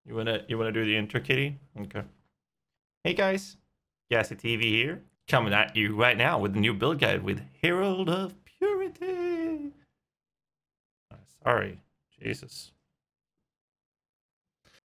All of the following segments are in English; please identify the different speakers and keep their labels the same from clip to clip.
Speaker 1: You wanna do the intro, kitty? Okay. Hey guys, GhazzyTV here, coming at you right now with a new build guide with Herald of Purity. Sorry, Jesus.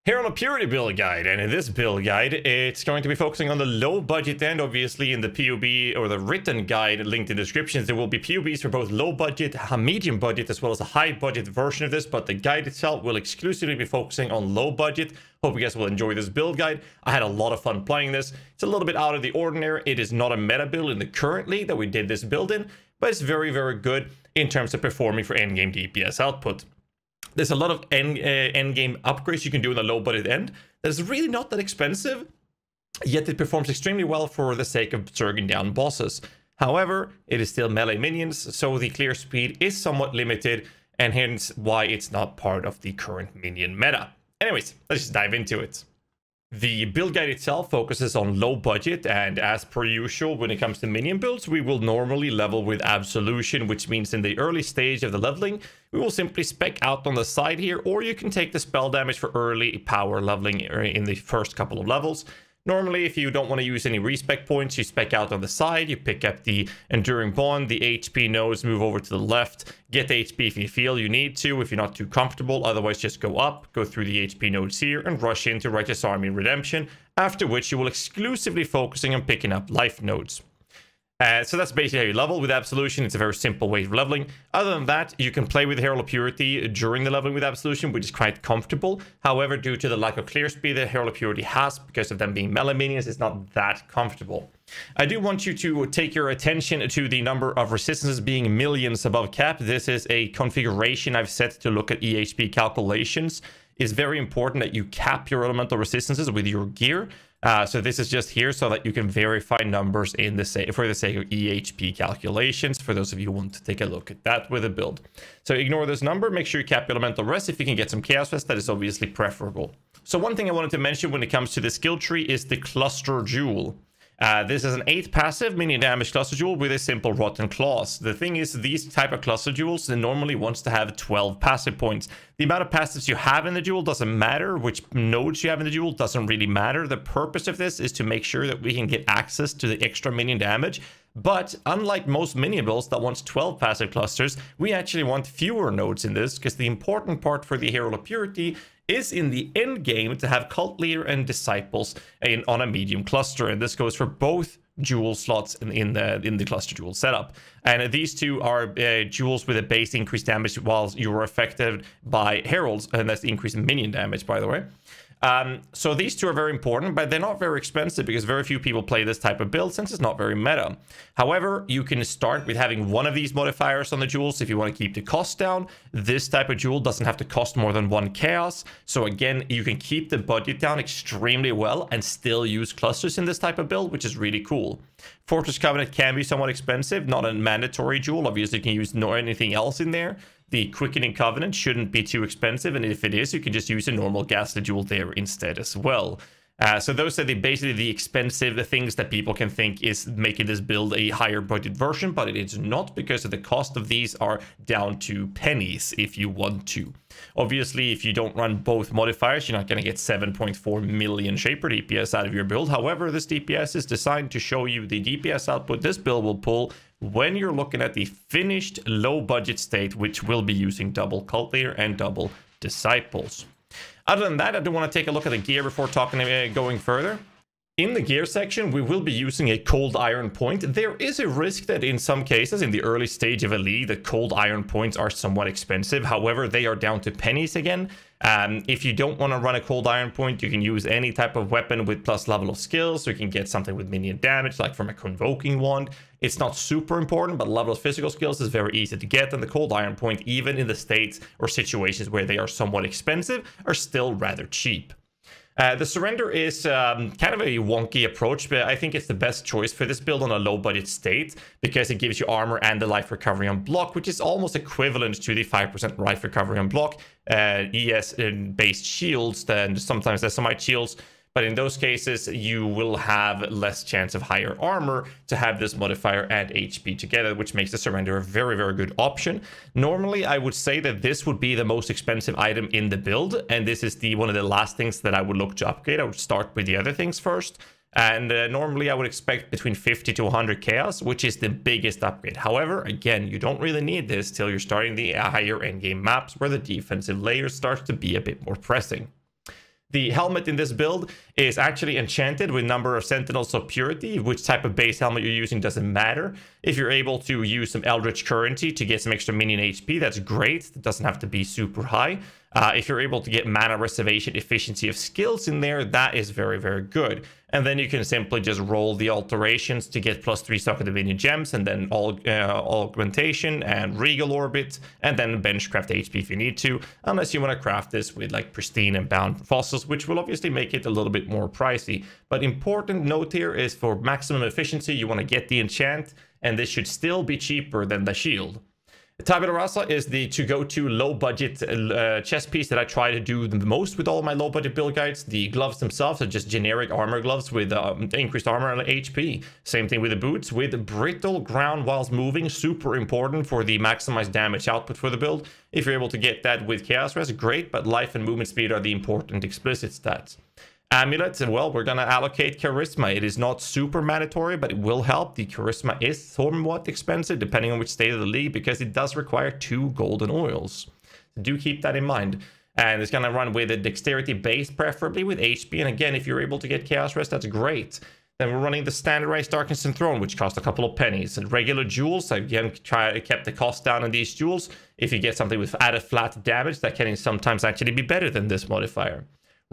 Speaker 1: Herald of Purity build guide, and in this build guide, it's going to be focusing on the low budget end. Obviously, in the PoBB or the written guide linked in the descriptions, there will be PoBs for both low budget, medium budget, as well as a high budget version of this. But the guide itself will exclusively be focusing on low budget. Hope you guys will enjoy this build guide. I had a lot of fun playing this. It's a little bit out of the ordinary. It is not a meta build in the current league that we did this build in, but it's very, very good in terms of performing for endgame DPS output. There's a lot of end game upgrades you can do in the low budget end that is really not that expensive, yet it performs extremely well for the sake of surging down bosses. However, it is still melee minions, so the clear speed is somewhat limited, and hence why it's not part of the current minion meta. Anyways, let's just dive into it. The build guide itself focuses on low budget, and as per usual when it comes to minion builds, we will normally level with Absolution, which means in the early stage of the leveling, we will simply spec out on the side here, or you can take the spell damage for early power leveling in the first couple of levels. Normally, if you don't want to use any respec points, you spec out on the side, you pick up the Enduring Bond, the HP nodes, move over to the left, get HP if you feel you need to, if you're not too comfortable. Otherwise, just go up, go through the HP nodes here, and rush into Righteous Army Redemption, after which you will exclusively focusing on picking up life nodes. So that's basically how you level with Absolution. It's a very simple way of leveling. Other than that, you can play with Herald of Purity during the leveling with Absolution, which is quite comfortable. However, due to the lack of clear speed that Herald of Purity has, because of them being melee minions, it's not that comfortable. I do want you to take your attention to the number of resistances being millions above cap. This is a configuration I've set to look at EHP calculations. It's very important that you cap your elemental resistances with your gear. So this is just here so that you can verify numbers in the for the sake of EHP calculations, for those of you who want to take a look at that with a build. So ignore this number, make sure you cap your elemental rest. If you can get some chaos rest, that is obviously preferable. So one thing I wanted to mention when it comes to the skill tree is the cluster jewel. This is an 8 passive minion damage cluster jewel with a simple rotten claws. The thing is, these type of cluster jewels normally wants to have 12 passive points. The amount of passives you have in the jewel doesn't matter. Which nodes you have in the jewel doesn't really matter. The purpose of this is to make sure that we can get access to the extra minion damage. But unlike most minion builds that wants 12 passive clusters, we actually want fewer nodes in this, because the important part for the Herald of Purity is in the end game to have cult leader and disciples on a medium cluster, and this goes for both jewel slots in the cluster jewel setup. And these two are jewels with a base increased damage while you are affected by heralds, and that's increased minion damage, by the way. So these two are very important, but they're not very expensive because very few people play this type of build since it's not very meta. However, you can start with having one of these modifiers on the jewels if you want to keep the cost down. This type of jewel doesn't have to cost more than 1 chaos. So again, you can keep the budget down extremely well and still use clusters in this type of build, which is really cool. Fortress Covenant can be somewhat expensive, not a mandatory jewel. Obviously, you can use anything else in there. The Quickening Covenant shouldn't be too expensive, and if it is, you can just use a normal Ghastly Jewel there instead as well. So those are basically the expensive things that people can think is making this build a higher budget version, but it is not, because of the cost of these are down to pennies if you want to. Obviously, if you don't run both modifiers, you're not going to get 7.4 million Shaper DPS out of your build. However, this DPS is designed to show you the DPS output this build will pull when you're looking at the finished low budget state, which will be using double cult leader and double disciples. Other than that, I do want to take a look at the gear before going further. In the gear section, we will be using a cold iron point. There is a risk that in some cases in the early stage of a league, the cold iron points are somewhat expensive. However, they are down to pennies again. If you don't want to run a cold iron point, you can use any type of weapon with plus level of skills. So you can get something with minion damage, like from a convoking wand. It's not super important, but level of physical skills is very easy to get. And the cold iron point, even in the states or situations where they are somewhat expensive, are still rather cheap. The surrender is kind of a wonky approach, but I think it's the best choice for this build on a low budget state, because it gives you armor and the life recovery on block, which is almost equivalent to the 5% life recovery on block. ES based shields, then sometimes there's some shields, But in those cases, you will have less chance of higher armor to have this modifier and HP together, which makes the Surrender a very, very good option. Normally, I would say that this would be the most expensive item in the build, and this is one of the last things that I would look to upgrade. I would start with the other things first. And normally I would expect between 50 to 100 chaos, which is the biggest upgrade. However, again, you don't really need this till you're starting the higher endgame maps where the defensive layer starts to be a bit more pressing. The helmet in this build is actually enchanted with number of Sentinels of Purity. Which type of base helmet you're using doesn't matter. If you're able to use some Eldritch Currency to get some extra minion HP, that's great. It doesn't have to be super high. If you're able to get mana reservation efficiency of skills in there, that is very, very good. And then you can simply just roll the alterations to get +3 stock of the minion gems, and then augmentation and regal orbit, and then benchcraft HP if you need to, unless you want to craft this with like pristine and bound fossils, which will obviously make it a little bit more pricey. But important note here is for maximum efficiency, you want to get the enchant, and this should still be cheaper than the shield. Tabula Rasa is the to-go-to low-budget chest piece that I try to do the most with all of my low-budget build guides. The gloves themselves are just generic armor gloves with increased armor and HP. Same thing with the boots, with brittle ground whilst moving. Super important for the maximized damage output for the build. If you're able to get that with Chaos Rest, great, but life and movement speed are the important explicit stats. Amulet, well, we're going to allocate Charisma. It is not super mandatory, but it will help. The Charisma is somewhat expensive, depending on which state of the league, because it does require 2 golden oils. So do keep that in mind. And it's going to run with a Dexterity base, preferably with HP. And again, if you're able to get Chaos Rest, that's great. Then we're running the Standardized Darkness and Throne, which cost a couple of pennies. And regular jewels, again, kept the cost down on these jewels. If you get something with added flat damage, that can sometimes actually be better than this modifier.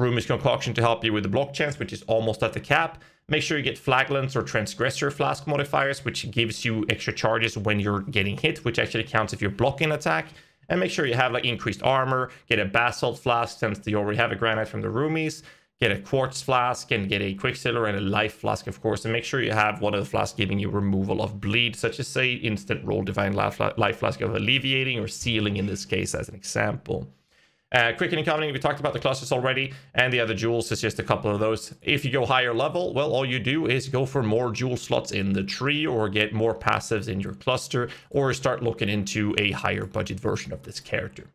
Speaker 1: Rumi's Concoction to help you with the block chance, which is almost at the cap. Make sure you get Flaglance or Transgressor Flask modifiers, which gives you extra charges when you're getting hit, which actually counts if you're blocking attack. And make sure you have like increased armor, get a Basalt Flask since you already have a Granite from the Rumis, get a Quartz Flask, and get a Quicksilver and a Life Flask, of course. And make sure you have one of the flasks giving you removal of bleed, such as, say, Instant Roll Divine Life Flask of Alleviating, or Sealing in this case as an example. Quickening Covenant, we talked about the clusters already, and the other jewels is just a couple of those. If you go higher level, well, all you do is go for more jewel slots in the tree, or get more passives in your cluster, or start looking into a higher budget version of this character.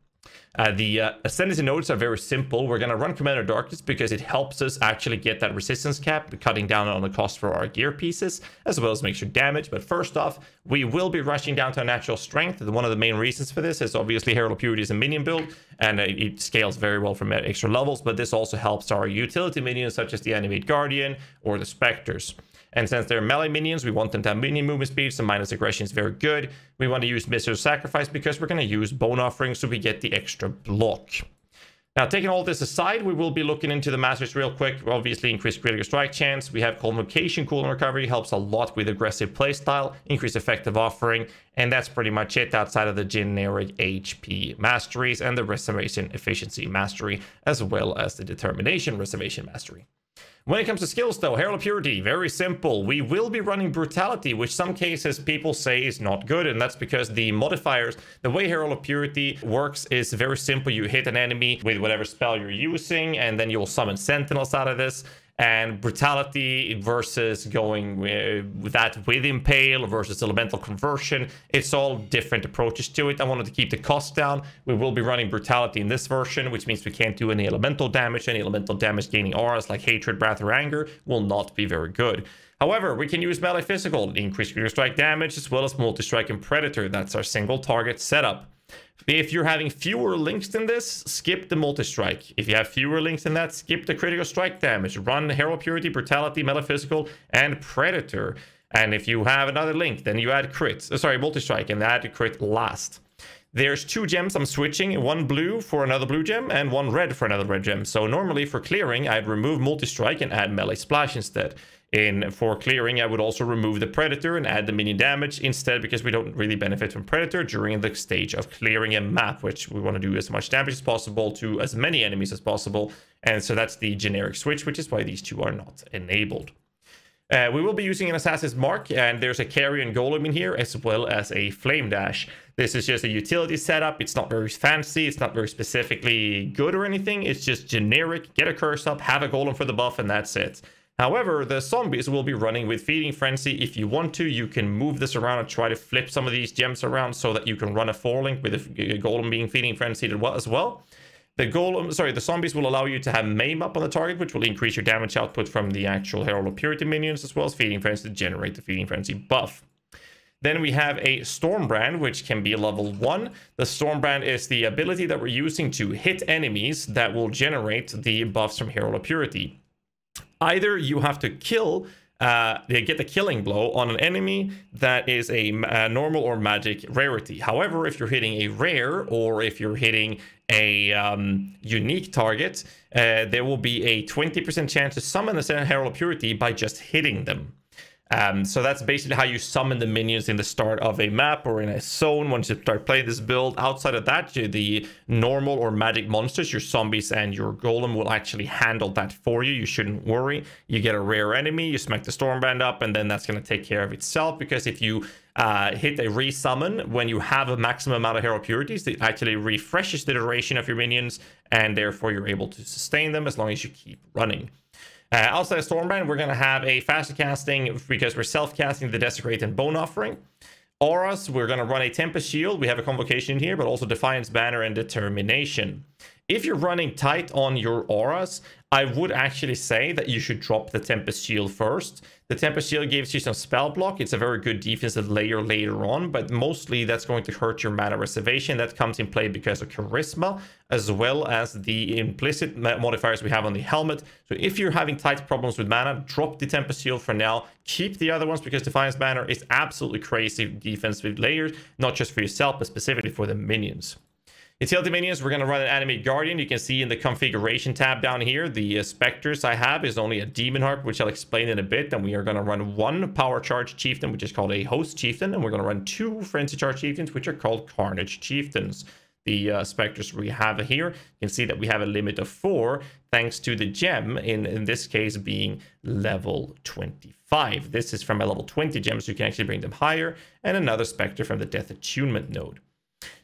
Speaker 1: The Ascendancy nodes are very simple. We're going to run Commander Darkness because it helps us actually get that resistance cap, cutting down on the cost for our gear pieces, as well as make sure damage. But first off, we will be rushing down to a natural strength. One of the main reasons for this is obviously Herald of Purity is a minion build, and it scales very well from extra levels, but this also helps our utility minions such as the Animate Guardian or the Spectres. And since they're melee minions, we want them to have minion movement speed, so minus aggression is very good. We want to use Miser's Sacrifice because we're going to use Bone Offering, so we get the extra block. Now, taking all this aside, we will be looking into the Masters real quick. Obviously, increased critical strike chance. We have Convocation, Cooldown Recovery, helps a lot with aggressive playstyle, increased effective offering, and that's pretty much it outside of the generic HP masteries and the Reservation Efficiency mastery, as well as the Determination Reservation mastery. When it comes to skills, though, Herald of Purity, very simple. We will be running Brutality, which some cases people say is not good, and that's because the modifiers, the way Herald of Purity works is very simple. You hit an enemy with whatever spell you're using, and then you'll summon Sentinels out of this. And Brutality versus going with that with Impale versus Elemental Conversion, it's all different approaches to it. I wanted to keep the cost down. We will be running Brutality in this version, which means we can't do any elemental damage. Any elemental damage gaining auras like Hatred, Wrath, or Anger will not be very good. However, we can use melee physical, increase critical strike damage, as well as multi-strike and Predator. That's our single target setup. If you're having fewer links than this, skip the multi-strike. If you have fewer links than that, skip the critical strike damage. Run Herald Purity, Brutality, Metaphysical, and Predator. And if you have another link, then you add multi-strike, and add crit last. There's 2 gems I'm switching, one blue for another blue gem, and one red for another red gem. So normally for clearing, I'd remove multi-strike and add melee splash instead. For clearing, I would also remove the Predator and add the minion damage instead, because we don't really benefit from Predator during the stage of clearing a map, which we want to do as much damage as possible to as many enemies as possible. And so that's the generic switch, which is why these two are not enabled. We will be using an Assassin's Mark, and there's a Carrion Golem in here, as well as a Flame Dash. This is just a utility setup. It's not very fancy. It's not very specifically good or anything. It's just generic. Get a curse up, have a Golem for the buff, and that's it. However, the zombies will be running with Feeding Frenzy. If you want to, you can move this around and try to flip some of these gems around so that you can run a 4-link with a Golem being Feeding Frenzied as well. The zombies will allow you to have Maim up on the target, which will increase your damage output from the actual Herald of Purity minions, as well as Feeding Frenzy to generate the Feeding Frenzy buff. Then we have a Stormbrand, which can be level 1. The Stormbrand is the ability that we're using to hit enemies that will generate the buffs from Herald of Purity. Either you have to kill, get the killing blow on an enemy that is a normal or magic rarity. However, if you're hitting a rare or if you're hitting a unique target, there will be a 20% chance to summon the Herald of Purity by just hitting them. So that's basically how you summon the minions in the start of a map or in a zone once you start playing this build. Outside of that, the normal or magic monsters, your zombies and your golem, will actually handle that for you. You shouldn't worry. You get a rare enemy, you smack the Stormbrand up, and then that's going to take care of itself, because if you hit a resummon when you have a maximum amount of Herald Purities, it actually refreshes the duration of your minions, and therefore you're able to sustain them as long as you keep running. Outside of Stormbrand, we're going to have a faster casting because we're self-casting the Desecrate and Bone Offering. Auras, we're going to run a Tempest Shield. We have a Convocation here, but also Defiance Banner and Determination. If you're running tight on your auras, I would actually say that you should drop the Tempest Shield first. The Tempest Shield gives you some spell block. It's a very good defensive layer later on, but mostly that's going to hurt your mana reservation. That comes in play because of Charisma, as well as the implicit modifiers we have on the helmet. So if you're having tight problems with mana, drop the Tempest Shield for now. Keep the other ones, because Defiance Banner is absolutely crazy defensive layers, not just for yourself, but specifically for the minions. Utility minions, we're going to run an Animate Guardian. You can see in the configuration tab down here, the specters I have is only a Demon Harp, which I'll explain in a bit. And we are going to run 1 Power Charge Chieftain, which is called a Host Chieftain. And we're going to run 2 Frenzy Charge Chieftains, which are called Carnage Chieftains. The specters we have here, you can see that we have a limit of 4, thanks to the gem, in this case being level 25. This is from a level 20 gem, so you can actually bring them higher. And another specter from the Death Attunement node.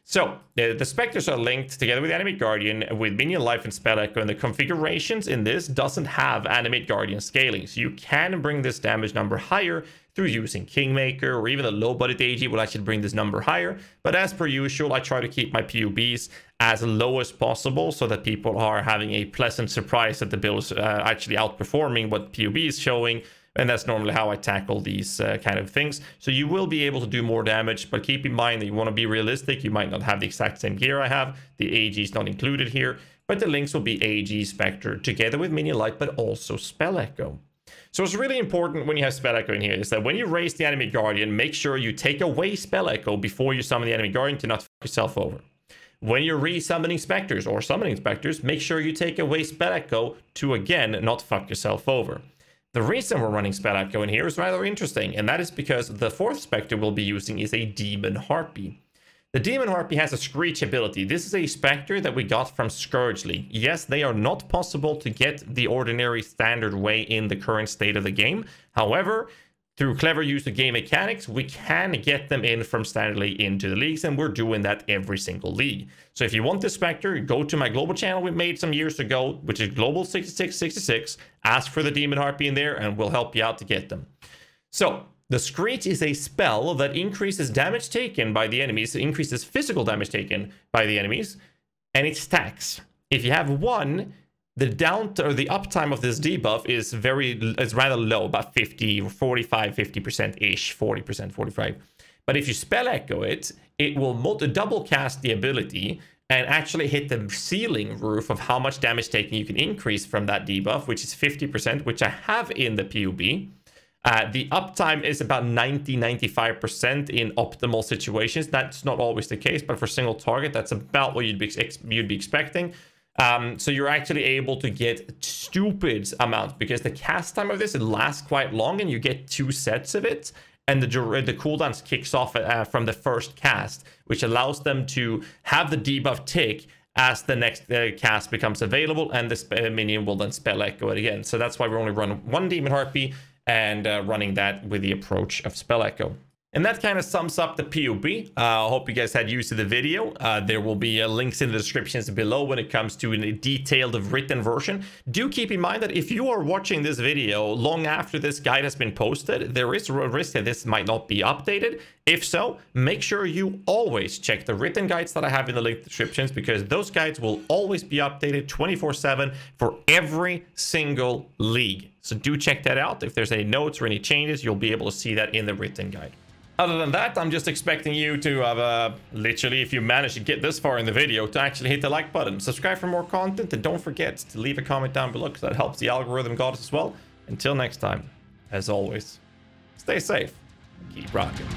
Speaker 1: So, the specters are linked together with Animate Guardian, with Minion Life and Spell Echo, and the configurations in this doesn't have Animate Guardian scaling. So you can bring this damage number higher through using Kingmaker, or even a low-budget AG will actually bring this number higher. But as per usual, I try to keep my PoBs as low as possible so that people are having a pleasant surprise that the build is actually outperforming what PoB is showing. And that's normally how I tackle these kind of things. So you will be able to do more damage, but keep in mind that you want to be realistic. You might not have the exact same gear I have. The AG is not included here, but the links will be AG, Spectre, together with Minion Light, but also Spell Echo. So it's really important when you have Spell Echo in here is that when you raise the Animate Guardian, make sure you take away Spell Echo before you summon the Animate Guardian to not fuck yourself over. When you're re-summoning Spectres or summoning Spectres, make sure you take away Spell Echo to, again, not fuck yourself over. The reason we're running Spell Echo in here is rather interesting, and that is because the 4th Spectre we'll be using is a Demon Harpy. The Demon Harpy has a Screech ability. This is a Spectre that we got from Scourgely. Yes, they are not possible to get the ordinary standard way in the current state of the game. However, through clever use of game mechanics, we can get them in from standardly into the leagues, and we're doing that every single league. So if you want this Spectre, go to my global channel we made some years ago, which is Global 6666. Ask for the Demon Harpy in there, and we'll help you out to get them. So, the Screech is a spell that increases damage taken by the enemies, increases physical damage taken by the enemies, and it stacks. If you have 1, the uptime of this debuff is rather low, about 50, 45, 50%-ish, 40%, 45. But if you Spell Echo it, it will double cast the ability and actually hit the ceiling roof of how much damage taken you can increase from that debuff, which is 50%, which I have in the PoB. The uptime is about 90-95% in optimal situations. That's not always the case, but for single target, that's about what you'd be expecting. So you're actually able to get stupid amounts, because the cast time of this, it lasts quite long, and you get 2 sets of it, and the cooldown kicks off from the first cast, which allows them to have the debuff tick as the next cast becomes available, and the minion will then Spell Echo it again. So that's why we only run 1 Demon Harpy, and running that with the approach of Spell Echo. And that kind of sums up the PoB. I hope you guys had use of the video. There will be links in the descriptions below when it comes to a detailed written version. Do keep in mind that if you are watching this video long after this guide has been posted, there is a risk that this might not be updated. If so, make sure you always check the written guides that I have in the link descriptions, because those guides will always be updated 24/7 for every single league. So do check that out. If there's any notes or any changes, you'll be able to see that in the written guide. Other than that, I'm just expecting you to have, literally, if you manage to get this far in the video, to actually hit the like button, subscribe for more content, and don't forget to leave a comment down below, because that helps the algorithm gods as well. Until next time, as always, stay safe, keep rocking.